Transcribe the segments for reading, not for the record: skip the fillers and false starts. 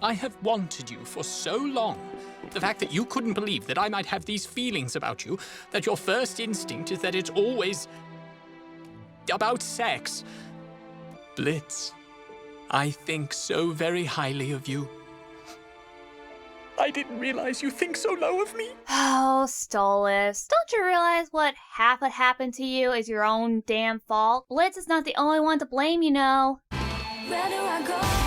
I have wanted you for so long. The fact that you couldn't believe that I might have these feelings about you, that your first instinct is that it's always about sex. Blitz, I think so very highly of you. I didn't realize you think so low of me. Oh, Stolas, don't you realize what half what happened to you is your own damn fault? Blitz is not the only one to blame, you know. Where do I go from here?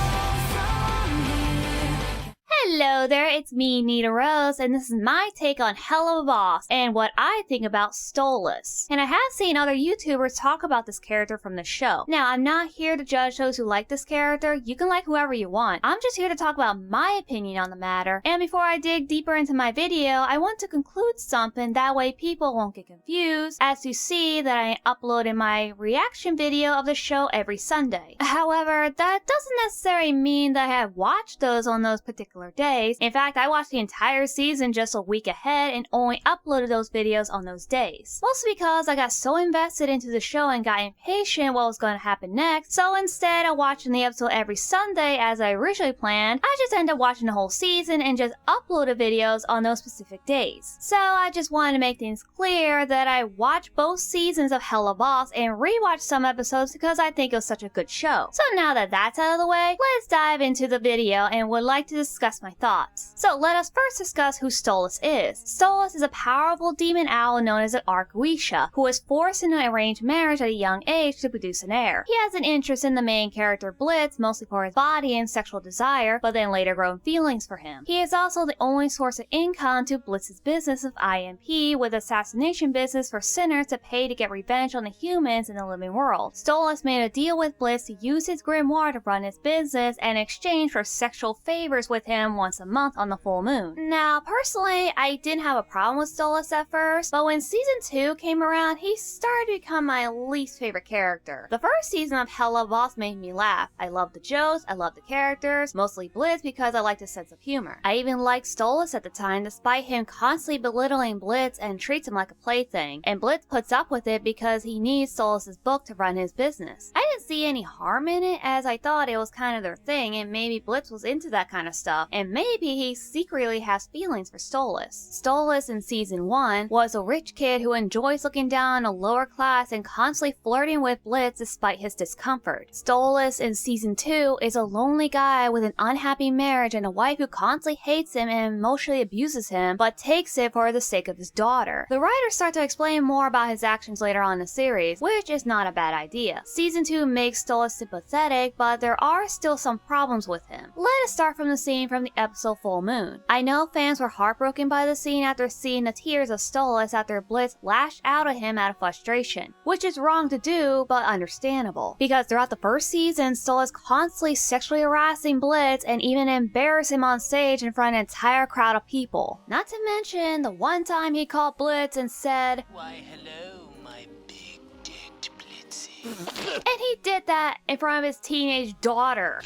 Hello there, it's me, Nita Rose, and this is my take on Helluva and what I think about Stolas. And I have seen other YouTubers talk about this character from the show. Now, I'm not here to judge those who like this character. You can like whoever you want. I'm just here to talk about my opinion on the matter. And before I dig deeper into my video, I want to conclude something, that way people won't get confused, as you see that I upload my reaction video of the show every Sunday. However, that doesn't necessarily mean that I have watched those on those particular days. In fact, I watched the entire season just a week ahead and only uploaded those videos on those days. Mostly because I got so invested into the show and got impatient what was going to happen next, so instead of watching the episode every Sunday as I originally planned, I just ended up watching the whole season and just uploaded videos on those specific days. So I just wanted to make things clear that I watched both seasons of Helluva and rewatched some episodes because I think it was such a good show. So now that that's out of the way, let's dive into the video and would like to discuss my thoughts. So let us first discuss who Stolas is. Stolas is a powerful demon owl known as an Archwisha, who was forced into an arranged marriage at a young age to produce an heir. He has an interest in the main character Blitz, mostly for his body and sexual desire, but then later grown feelings for him. He is also the only source of income to Blitz's business of IMP, with assassination business for sinners to pay to get revenge on the humans in the living world. Stolas made a deal with Blitz to use his grimoire to run his business in exchange for sexual favors with him once a month on the full moon. Now, personally, I didn't have a problem with Stolas at first, but when season 2 came around, he started to become my least favorite character. The first season of Helluva made me laugh. I loved the jokes, I loved the characters, mostly Blitz because I liked his sense of humor. I even liked Stolas at the time despite him constantly belittling Blitz and treats him like a plaything, and Blitz puts up with it because he needs Stolas' book to run his business. I didn't see any harm in it, as I thought it was kind of their thing and maybe Blitz was into that kind of stuff, and maybe he secretly has feelings for Stolas. Stolas in season 1 was a rich kid who enjoys looking down on a lower class and constantly flirting with Blitz despite his discomfort. Stolas in season 2 is a lonely guy with an unhappy marriage and a wife who constantly hates him and emotionally abuses him, but takes it for the sake of his daughter. The writers start to explain more about his actions later on in the series, which is not a bad idea. Season 2 makes Stolas sympathetic, but there are still some problems with him. Let us start from the scene from the episode Full Moon. I know fans were heartbroken by the scene after seeing the tears of Stolas after Blitz lashed out at him out of frustration, which is wrong to do, but understandable. Because throughout the first season, Stolas constantly sexually harassing Blitz and even embarrassed him on stage in front of an entire crowd of people. Not to mention the one time he called Blitz and said, "Why, hello, my big dick Blitzy." and he did that in front of his teenage daughter.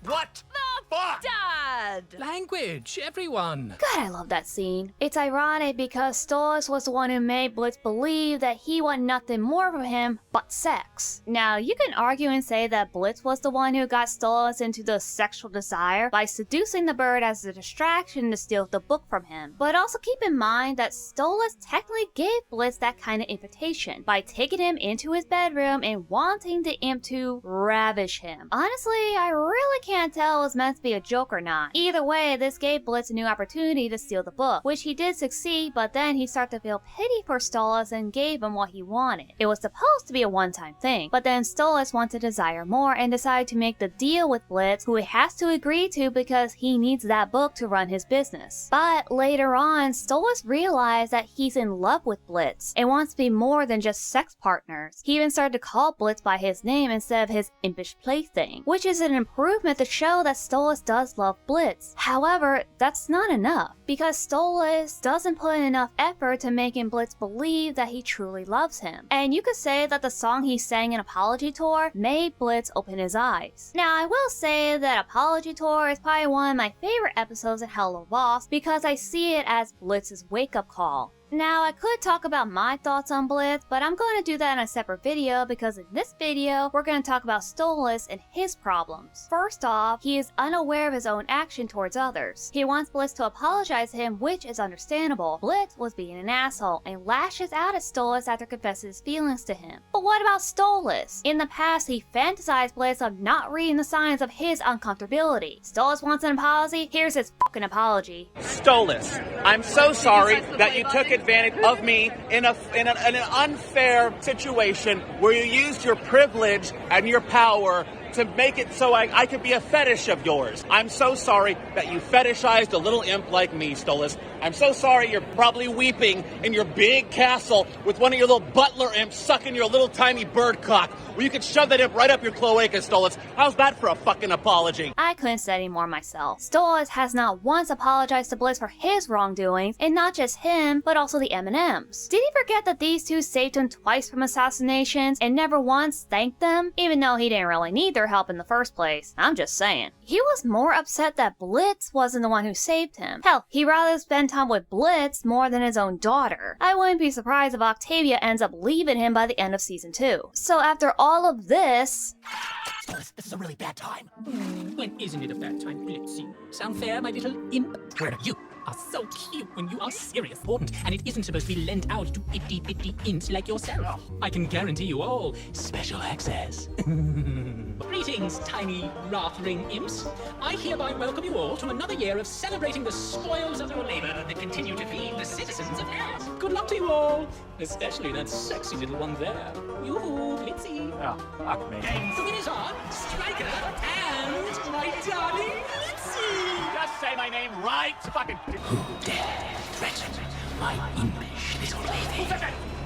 What? Fuck! Dad! Language, everyone. God, I love that scene. It's ironic because Stolas was the one who made Blitz believe that he wanted nothing more from him but sex. Now, you can argue and say that Blitz was the one who got Stolas into the sexual desire by seducing the bird as a distraction to steal the book from him. But also keep in mind that Stolas technically gave Blitz that kind of invitation by taking him into his bedroom and wanting the imp to ravish him. Honestly, I really can't tell it was meant to be a joke or not. Either way, this gave Blitz a new opportunity to steal the book, which he did succeed, but then he started to feel pity for Stolas and gave him what he wanted. It was supposed to be a one-time thing, but then Stolas wanted to desire more and decided to make the deal with Blitz, who he has to agree to because he needs that book to run his business. But later on, Stolas realized that he's in love with Blitz and wants to be more than just sex partners. He even started to call Blitz by his name instead of his impish plaything, which is an improvement to show that Stolas does love Blitz. However, that's not enough, because Stolas doesn't put in enough effort to making Blitz believe that he truly loves him. And you could say that the song he sang in Apology Tour made Blitz open his eyes. Now, I will say that Apology Tour is probably one of my favorite episodes of Helluva because I see it as Blitz's wake-up call. Now, I could talk about my thoughts on Blitz, but I'm going to do that in a separate video because in this video, we're going to talk about Stolas and his problems. First off, he is unaware of his own action towards others. He wants Blitz to apologize to him, which is understandable. Blitz was being an asshole and lashes out at Stolas after confessing his feelings to him. But what about Stolas? In the past, he fantasized Blitz of not reading the signs of his uncomfortability. Stolas wants an apology? Here's his fucking apology. Stolas, I'm so sorry that you took advantage of me in an unfair situation where you used your privilege and your power to make it so I could be a fetish of yours. I'm so sorry that you fetishized a little imp like me, Stolas. I'm so sorry you're probably weeping in your big castle with one of your little butler imps sucking your little tiny bird cock. Well, you could shove that imp right up your cloaca, Stolas. How's that for a fucking apology? I couldn't say any more myself. Stolas has not once apologized to Blitz for his wrongdoings, and not just him, but also the M&Ms. Did he forget that these two saved him twice from assassinations and never once thanked them, even though he didn't really need their help in the first place? I'm just saying. He was more upset that Blitz wasn't the one who saved him. Hell, he'd rather spend time with Blitz more than his own daughter. I wouldn't be surprised if Octavia ends up leaving him by the end of season 2. So after all of this... Stolas, this is a really bad time. When isn't it a bad time, Blitzy? Sound fair, my little imp? Where you are so cute when you are serious, important, and it isn't supposed to be lent out to itty-bitty imps like yourself. I can guarantee you all special access. Greetings, tiny, wrath-ring imps. I hereby welcome you all to another year of celebrating the spoils of your labor that continue to feed the citizens of Earth. Good luck to you all, especially that sexy little one there. Yoo-hoo, Blitzy. Oh, fuck me. The winners are Striker and my darling Blitzy. Just say my name right, fucking... Who dare threaten my impish little lady?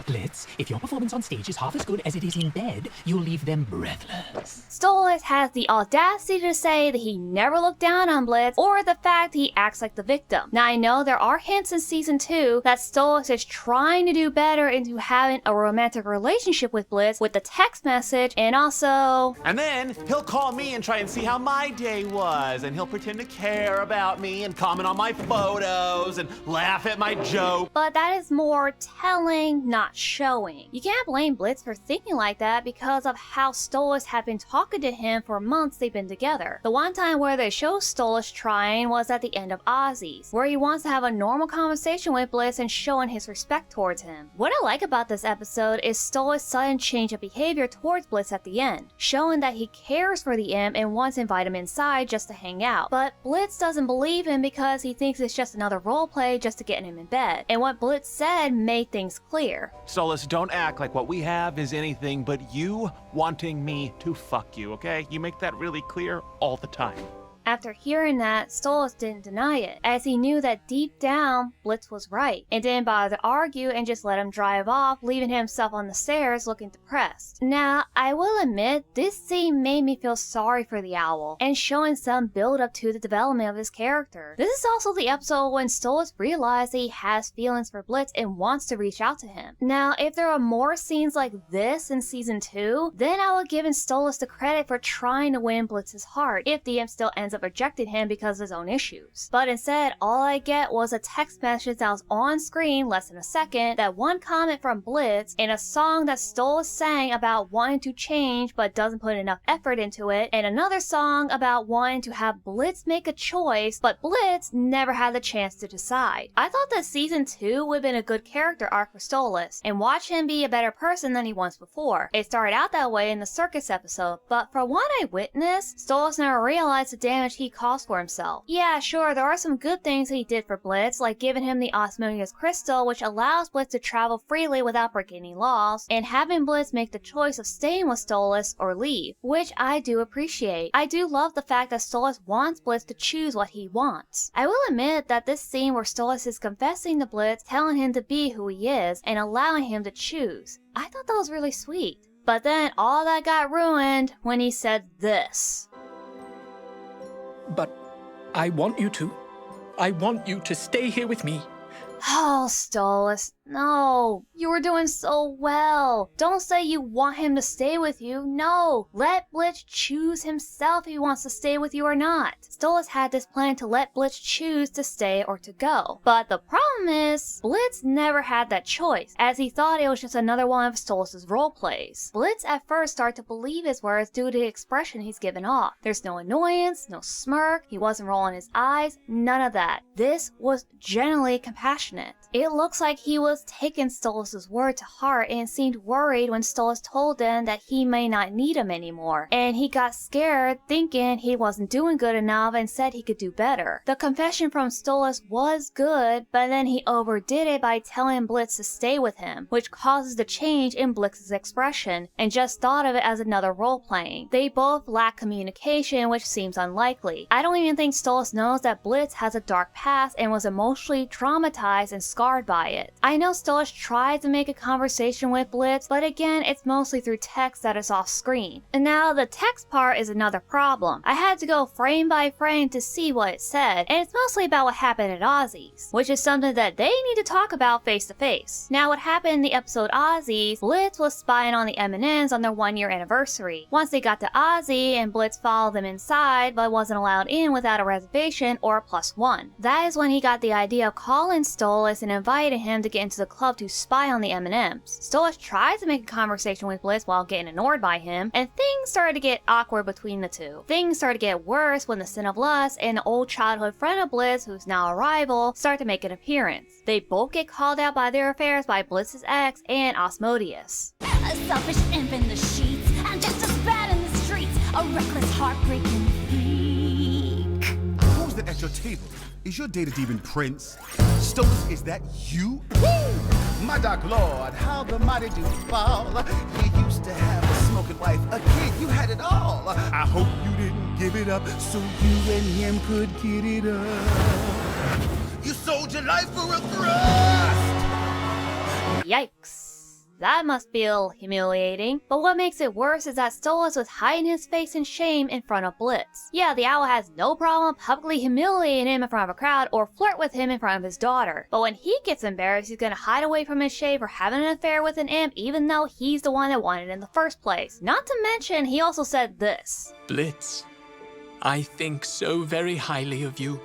Blitz, if your performance on stage is half as good as it is in bed, you'll leave them breathless. Stolas has the audacity to say that he never looked down on Blitz, or the fact he acts like the victim. Now, I know there are hints in season 2 that Stolas is trying to do better into having a romantic relationship with Blitz with the text message, and also... And then he'll call me and try and see how my day was, and he'll pretend to care about me and comment on my photos and laugh at my joke. But that is more telling, not showing. You can't blame Blitz for thinking like that because of how Stolas had been talking to him for months they've been together. The one time where they show Stolas trying was at the end of Ozzie's, where he wants to have a normal conversation with Blitz and showing his respect towards him. What I like about this episode is Stolas' sudden change of behavior towards Blitz at the end, showing that he cares for the imp and wants to invite him inside just to hang out. But Blitz doesn't believe him because he thinks it's just another roleplay just to get him in bed. And what Blitz said made things clear. Stolas, don't act like what we have is anything but you wanting me to fuck you, okay? You make that really clear all the time. After hearing that, Stolas didn't deny it, as he knew that deep down, Blitz was right, and didn't bother to argue and just let him drive off, leaving himself on the stairs looking depressed. Now, I will admit, this scene made me feel sorry for the owl, and showing some build up to the development of his character. This is also the episode when Stolas realized that he has feelings for Blitz and wants to reach out to him. Now, if there are more scenes like this in season 2, then I would give Stolas the credit for trying to win Blitz's heart, if the imp still ends up rejected him because of his own issues. But instead, all I get was a text message that was on screen less than a second, that one comment from Blitz, and a song that Stolas sang about wanting to change but doesn't put enough effort into it, and another song about wanting to have Blitz make a choice, but Blitz never had the chance to decide. I thought that season 2 would have been a good character arc for Stolas, and watch him be a better person than he was before. It started out that way in the circus episode, but from what I witnessed, Stolas never realized the damage he caused for himself. Yeah, sure, there are some good things he did for Blitz, like giving him the osmosis crystal, which allows Blitz to travel freely without breaking any laws, and having Blitz make the choice of staying with Stolas or leave, which I do appreciate. I do love the fact that Stolas wants Blitz to choose what he wants. I will admit that this scene where Stolas is confessing to Blitz, telling him to be who he is, and allowing him to choose, I thought that was really sweet. But then all that got ruined when he said this. But I want you to. I want you to stay here with me. Oh, Stolas. No, you were doing so well. Don't say you want him to stay with you. No, let Blitz choose himself if he wants to stay with you or not. Stolas had this plan to let Blitz choose to stay or to go. But the problem is, Blitz never had that choice, as he thought it was just another one of Stolas' role plays. Blitz at first started to believe his words due to the expression he's given off. There's no annoyance, no smirk, he wasn't rolling his eyes, none of that. This was genuinely compassionate. It looks like he was taking Stolas' word to heart and seemed worried when Stolas told him that he may not need him anymore. And he got scared thinking he wasn't doing good enough and said he could do better. The confession from Stolas was good, but then he overdid it by telling Blitz to stay with him, which causes the change in Blitz's expression, and just thought of it as another role playing. They both lack communication, which seems unlikely. I don't even think Stolas knows that Blitz has a dark past and was emotionally traumatized and scarred by it. I know Stolas tried to make a conversation with Blitz, but again, it's mostly through text that is off screen. And now the text part is another problem. I had to go frame by frame to see what it said, and it's mostly about what happened at Ozzie's, which is something that they need to talk about face to face. Now, what happened in the episode Ozzie's, Blitz was spying on the M&Ms on their 1-year anniversary. Once they got to Ozzie, and Blitz followed them inside, but wasn't allowed in without a reservation or a +1. That is when he got the idea of calling Stolas and invited him to get into the club to spy on the M&Ms. Stolas tried to make a conversation with Blitz while getting ignored by him, and things started to get awkward between the two. Things started to get worse when the Sin of Lust and an old childhood friend of Blitz, who's now a rival, start to make an appearance. They both get called out by their affairs by Blitz's ex and Osmodius. A selfish imp in the sheets, and just as bad in the streets, a reckless, heartbreaking freak. Who's that at your table? Is your data demon Prince? Stolas, is that you? Woo! My dark lord, how the mighty do fall. You used to have a smoking wife, a kid, you had it all. I hope you didn't give it up so you and him could get it up. You sold your life for a thrust! Yikes. That must feel humiliating. But what makes it worse is that Stolas was hiding his face in shame in front of Blitz. Yeah, the owl has no problem publicly humiliating him in front of a crowd or flirt with him in front of his daughter. But when he gets embarrassed, he's gonna hide away from his shame for having an affair with an imp even though he's the one that wanted it in the first place. Not to mention, he also said this. Blitz, I think so very highly of you.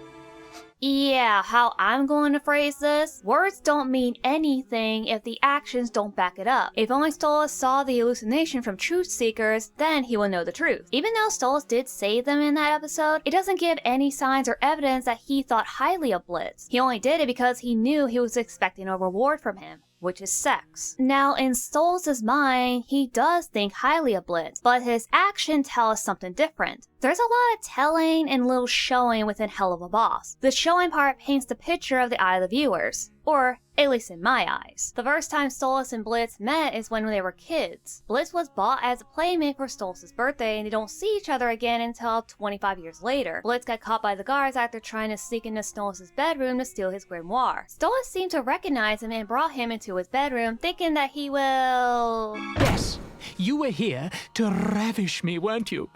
Yeah, how I'm going to phrase this? Words don't mean anything if the actions don't back it up. If only Stolas saw the hallucination from truth seekers, then he will know the truth. Even though Stolas did save them in that episode, it doesn't give any signs or evidence that he thought highly of Blitz. He only did it because he knew he was expecting a reward from him, which is sex. Now, in Stolas' mind, he does think highly of Blitz, but his actions tell us something different. There's a lot of telling and little showing within Helluva Boss. The showing part paints the picture of the eye of the viewers, or at least in my eyes. The first time Stolas and Blitz met is when they were kids. Blitz was bought as a playmate for Stolas' birthday, and they don't see each other again until 25 years later. Blitz got caught by the guards after trying to sneak into Stolas' bedroom to steal his grimoire. Stolas seemed to recognize him and brought him into his bedroom, thinking that he will... Yes, you were here to ravish me, weren't you?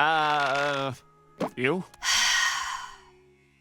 You?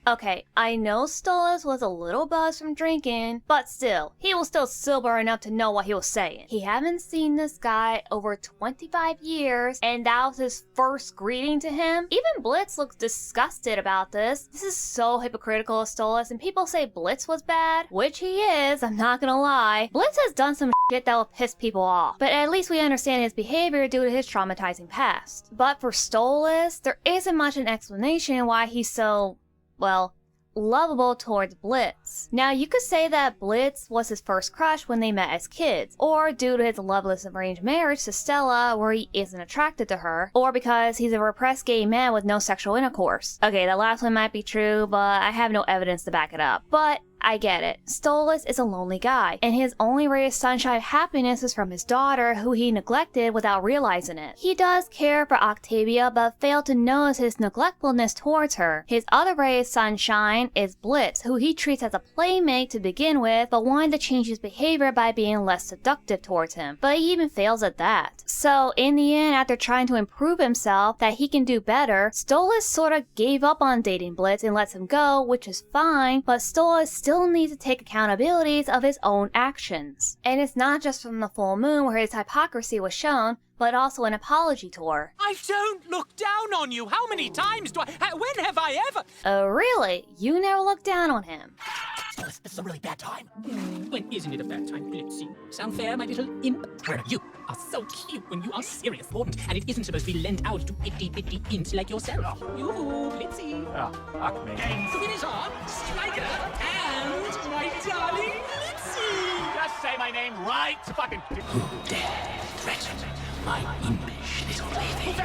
Okay, I know Stolas was a little buzzed from drinking, but still, he was still sober enough to know what he was saying. He hadn't seen this guy over 25 years, and that was his first greeting to him. Even Blitz looks disgusted about this. This is so hypocritical of Stolas, and people say Blitz was bad, which he is, I'm not gonna lie. Blitz has done some shit that will piss people off, but at least we understand his behavior due to his traumatizing past. But for Stolas, there isn't much an explanation why he's so... well, lovable towards Blitz. Now, you could say that Blitz was his first crush when they met as kids, or due to his loveless arranged marriage to Stella where he isn't attracted to her, or because he's a repressed gay man with no sexual intercourse. Okay, that last one might be true, but I have no evidence to back it up. But I get it. Stolas is a lonely guy, and his only ray of sunshine happiness is from his daughter, who he neglected without realizing it. He does care for Octavia, but failed to notice his neglectfulness towards her. His other ray of sunshine is Blitz, who he treats as a playmate to begin with, but wanted to change his behavior by being less seductive towards him. But he even fails at that. So, in the end, after trying to improve himself, that he can do better, Stolas sorta gave up on dating Blitz and lets him go, which is fine, but Stolas still still needs to take accountability of his own actions. And it's not just from the full moon where his hypocrisy was shown, but also an apology tour. I don't look down on you. How many times do I... When have I ever... Oh, really? You never looked down on him? Stolas, this is a really bad time. When isn't it a bad time, Blitzy? Sound fair, my little imp? You are so cute when you are serious, important, and it isn't supposed to be lent out to itty-bitty imps like yourself. You, Blitzy. Oh, fuck me. Game to finish on, Striker, and my darling Blitzy. Just say my name right, fucking... Who dare threaten my impish little lady?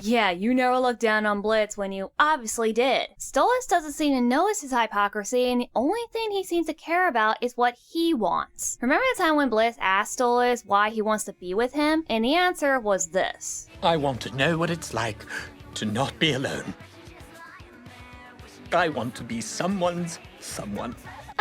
Yeah, you never looked down on Blitz when you obviously did. Stolas doesn't seem to notice his hypocrisy, and the only thing he seems to care about is what he wants. Remember the time when Blitz asked Stolas why he wants to be with him? And the answer was this. I want to know what it's like to not be alone. I want to be someone's someone.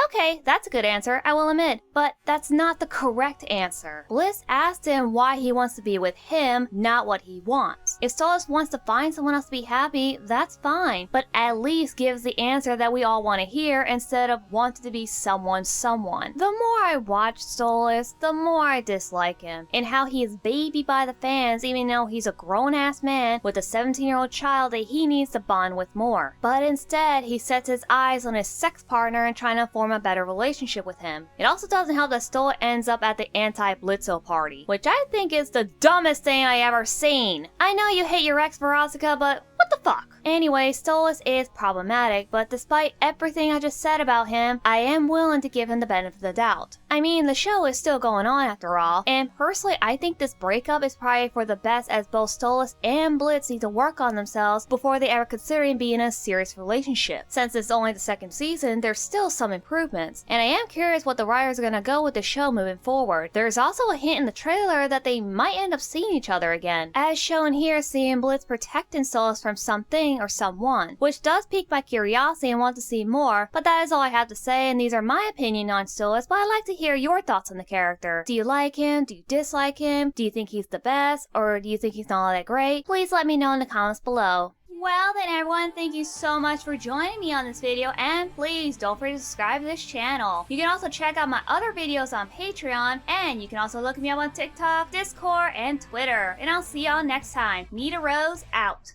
Okay, that's a good answer, I will admit, but that's not the correct answer. Bliss asked him why he wants to be with him, not what he wants. If Stolas wants to find someone else to be happy, that's fine, but at least gives the answer that we all want to hear instead of wanting to be someone. The more I watch Stolas, the more I dislike him, and how he is babied by the fans even though he's a grown-ass man with a 17-year-old child that he needs to bond with more. But instead, he sets his eyes on his sex partner and trying to form a better relationship with him. It also doesn't help that Stola ends up at the anti-Blitzo party, which I think is the dumbest thing I ever seen. I know you hate your ex, Veronica, but what the fuck? Anyway, Stolas is problematic, but despite everything I just said about him, I am willing to give him the benefit of the doubt. I mean, the show is still going on after all, and personally I think this breakup is probably for the best as both Stolas and Blitz need to work on themselves before they ever considering being in a serious relationship. Since it's only the second season, there's still some improvements, and I am curious what the writers are gonna go with the show moving forward. There's also a hint in the trailer that they might end up seeing each other again, as shown here seeing Blitz protecting Stolas from something or someone, which does pique my curiosity and want to see more, but that is all I have to say, and these are my opinion on Stolas, but I'd like to hear your thoughts on the character. Do you like him? Do you dislike him? Do you think he's the best? Or do you think he's not all that great? Please let me know in the comments below. Well then everyone, thank you so much for joining me on this video, and please don't forget to subscribe to this channel. You can also check out my other videos on Patreon, and you can also look me up on TikTok, Discord, and Twitter. And I'll see y'all next time. Nita Rose out.